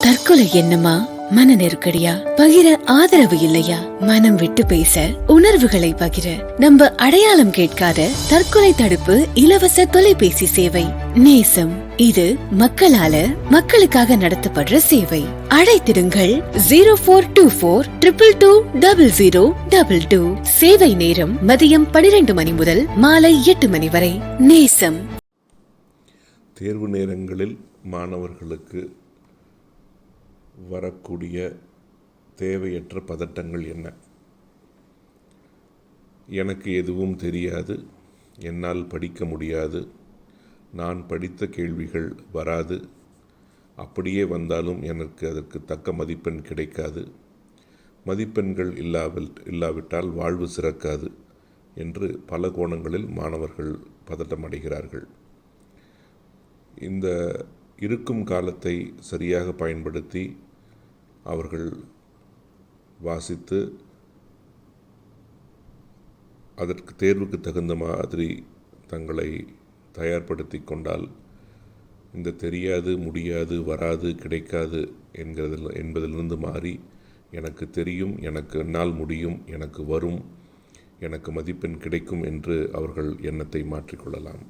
தற்கொலை எண்ணமா, மன நெருக்கடியா, பகிர ஆதரவு இல்லையா, மனம் விட்டு பேச, உணர்வுகளை பகிர நம்ம அடையாளம் கேட்காத தற்கொலை தடுப்பு இலவச தொலைபேசி சேவை நேசம். இது மக்களால மக்களுக்காக நடத்தப்படுற சேவை. அழைத்திடுங்கள் 0424222022. சேவை நேரம் மதியம் 12 மணி முதல் மாலை 8 மணி வரை. நேசம். தேர்வு நேரங்களில் மாணவர்களுக்கு வரக்கூடிய தேவையற்ற பதட்டங்கள் என்ன? எனக்கு எதுவும் தெரியாது, என்னால் படிக்க முடியாது, நான் படித்த கேள்விகள் வராது, அப்படியே வந்தாலும் எனக்கு அதற்கு தக்க மதிப்பெண் கிடைக்காது, மதிப்பெண்கள் இல்லாவிட்டால் வாழ்வு சிறக்காது என்று பல கோணங்களில் மாணவர்கள் பதட்டமடைகிறார்கள். இந்த இருக்கும் காலத்தை சரியாக பயன்படுத்தி அவர்கள் வாசித்து அதற்கு தேர்வுக்கு தகுந்த மாதிரி தங்களை தயார்படுத்தி கொண்டால் இந்த தெரியாது, முடியாது, வராது, கிடைக்காது என்பதிலிருந்து மாறி எனக்கு தெரியும், எனக்கு என்னால் முடியும், எனக்கு வரும், எனக்கு மதிப்பெண் கிடைக்கும் என்று அவர்கள் எண்ணத்தை மாற்றிக்கொள்ளலாம்.